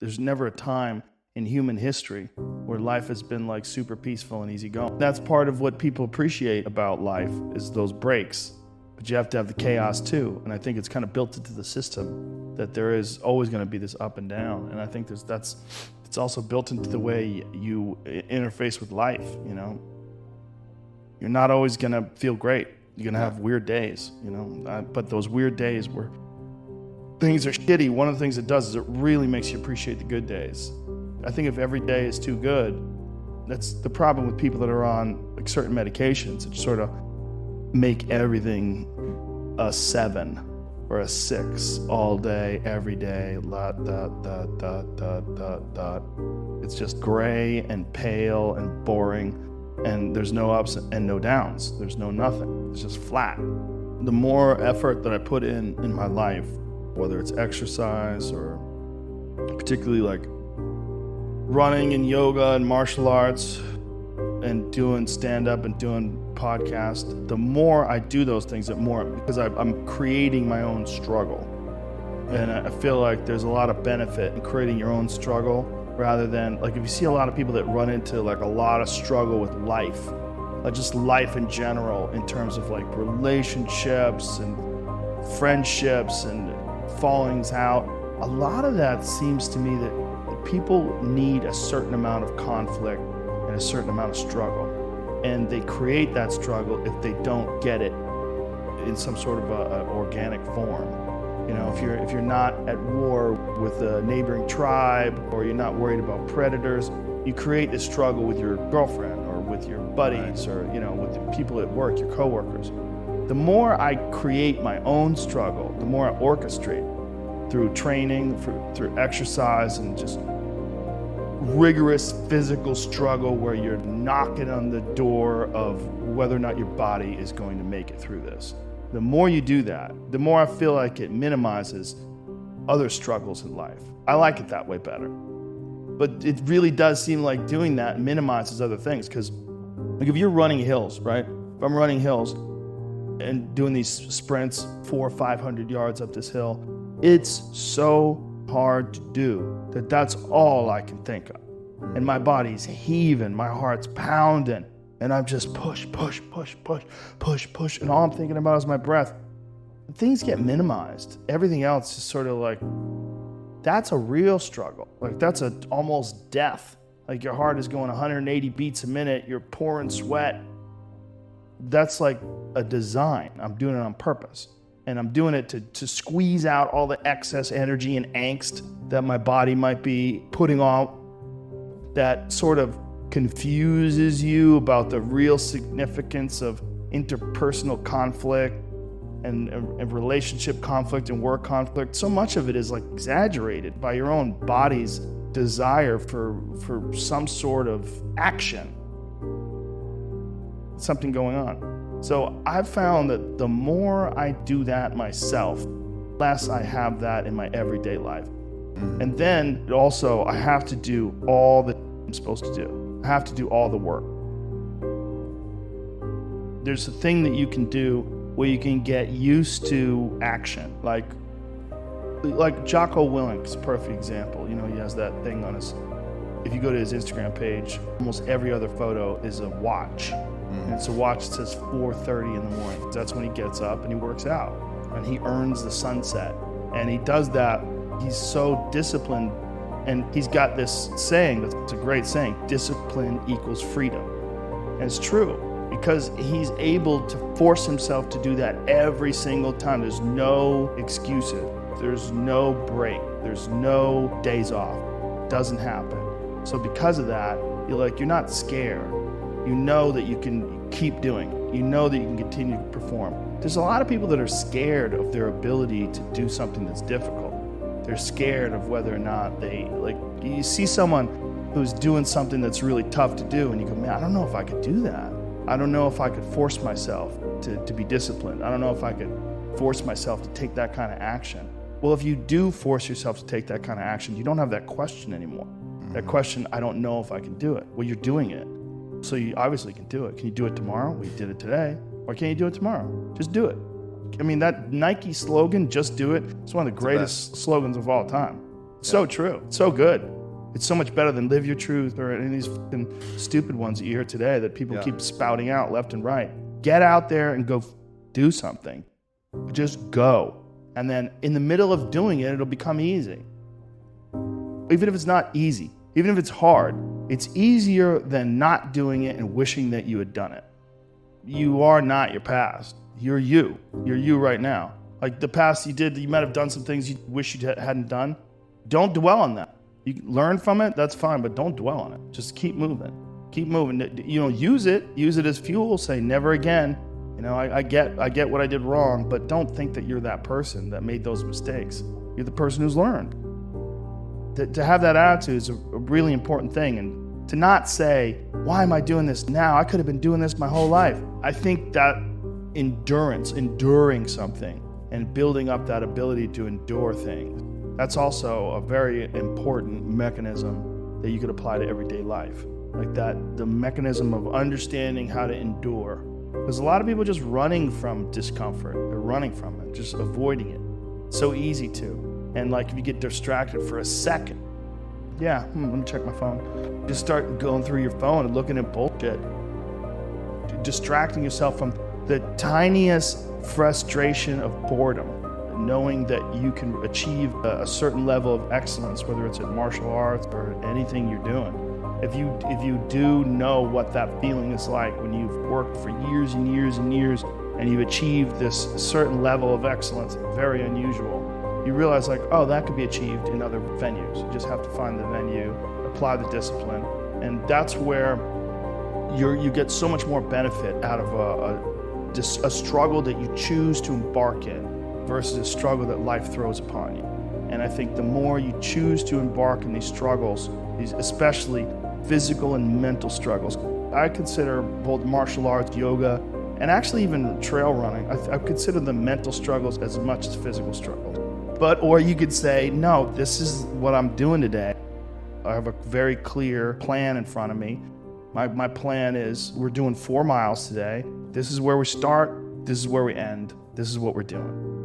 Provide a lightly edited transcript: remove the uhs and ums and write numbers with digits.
There's never a time in human history where life has been like super peaceful and easy going. That's part of what people appreciate about life is those breaks, but you have to have the chaos too. And I think it's kind of built into the system that there is always going to be this up and down. And I think it's also built into the way you interface with life. You know, you're not always going to feel great. You're going to have weird days, you know, but those weird days where things are shitty, one of the things it does is it really makes you appreciate the good days. I think if every day is too good, that's the problem with people that are on like certain medications. It sort of make everything a 7 or a 6 all day, every day. It's just gray and pale and boring, and there's no ups and no downs. There's no nothing. It's just flat. The more effort that I put in my life, whether it's exercise or particularly like running and yoga and martial arts and doing stand-up and doing podcasts, the more I do those things, the more, because I'm creating my own struggle. And I feel like there's a lot of benefit in creating your own struggle rather than, like, if you see a lot of people that run into like a lot of struggle with life, like just life in general, in terms of like relationships and friendships and fallings out, a lot of that seems to me that people need a certain amount of conflict and a certain amount of struggle, and they create that struggle if they don't get it in some sort of a organic form. You know, if you're not at war with a neighboring tribe, or you're not worried about predators, you create this struggle with your girlfriend or with your buddies, or, you know, with the people at work, your coworkers. The more I create my own struggle, the more I orchestrate through training, through exercise, and just rigorous physical struggle where you're knocking on the door of whether or not your body is going to make it through this. The more you do that, the more I feel like it minimizes other struggles in life. I like it that way better. But it really does seem like doing that minimizes other things, because like if you're running hills, right? If I'm running hills and doing these sprints 400 or 500 yards up this hill, it's so hard to do that's all I can think of. And my body's heaving, my heart's pounding, and I'm just push, and all I'm thinking about is my breath. Things get minimized. Everything else is sort of like, that's a real struggle. Like that's almost death. Like your heart is going 180 beats a minute, you're pouring sweat. That's like a design. I'm doing it on purpose. And I'm doing it to squeeze out all the excess energy and angst that my body might be putting out, that sort of confuses you about the real significance of interpersonal conflict and relationship conflict and work conflict. So much of it is like exaggerated by your own body's desire for some sort of action, something going on. So I've found that the more I do that myself, less I have that in my everyday life. And then also I have to do all that I'm supposed to do. I have to do all the work. There's a thing that you can do where you can get used to action. Like Jocko Willink's a perfect example. You know, he has that thing on his, if you go to his Instagram page, almost every other photo is a watch. And it's a watch that says 4:30 in the morning. That's when he gets up and he works out. And he earns the sunset. And he does that. He's so disciplined. And he's got this saying, that's a great saying, discipline equals freedom. And it's true, because he's able to force himself to do that every single time. There's no excuses. There's no break. There's no days off. It doesn't happen. So because of that, you're not scared. You know that you can keep doing it. You know that you can continue to perform. There's a lot of people that are scared of their ability to do something that's difficult. They're scared of whether or not you see someone who's doing something that's really tough to do, and you go, man, I don't know if I could do that. I don't know if I could force myself to be disciplined. I don't know if I could force myself to take that kind of action. Well, if you do force yourself to take that kind of action, you don't have that question anymore. That question, I don't know if I can do it. Well, you're doing it. So you obviously can do it. Can you do it tomorrow? We did it today. Or can you do it tomorrow? Just do it. I mean, that Nike slogan, just do it, it's one of the greatest slogans of all time. So true. So good. It's so much better than live your truth or any of these fucking stupid ones that you hear today that people keep spouting out left and right. Get out there and go do something. Just go. And then in the middle of doing it, it'll become easy. Even if it's not easy, even if it's hard, it's easier than not doing it and wishing that you had done it. You are not your past. You're you. You're you right now. Like the past you did, you might have done some things you wish you hadn't done. Don't dwell on that. You learn from it, that's fine, but don't dwell on it. Just keep moving. Keep moving. Use it as fuel. Say never again. I get what I did wrong, but don't think that you're that person that made those mistakes. You're the person who's learned. To have that attitude is a really important thing, and to not say, why am I doing this now? I could have been doing this my whole life. I think that enduring something and building up that ability to endure things, that's also a very important mechanism that you could apply to everyday life. Like that, the mechanism of understanding how to endure. Because a lot of people are just running from discomfort. They're running from it, just avoiding it. It's so easy to. And like if you get distracted for a second, let me check my phone. Just start going through your phone and looking at bullshit. Distracting yourself from the tiniest frustration of boredom. Knowing that you can achieve a certain level of excellence, whether it's in martial arts or anything you're doing. If you do know what that feeling is like when you've worked for years and years and years and you've achieved this certain level of excellence, very unusual, you realize like, oh, that could be achieved in other venues. You just have to find the venue, apply the discipline, and that's where you get so much more benefit out of a struggle that you choose to embark in versus a struggle that life throws upon you. And I think the more you choose to embark in these struggles, these especially physical and mental struggles, I consider both martial arts, yoga, and actually even trail running, I consider the mental struggles as much as physical struggles. Or you could say, no, this is what I'm doing today. I have a very clear plan in front of me. My plan is we're doing 4 miles today. This is where we start. This is where we end. This is what we're doing.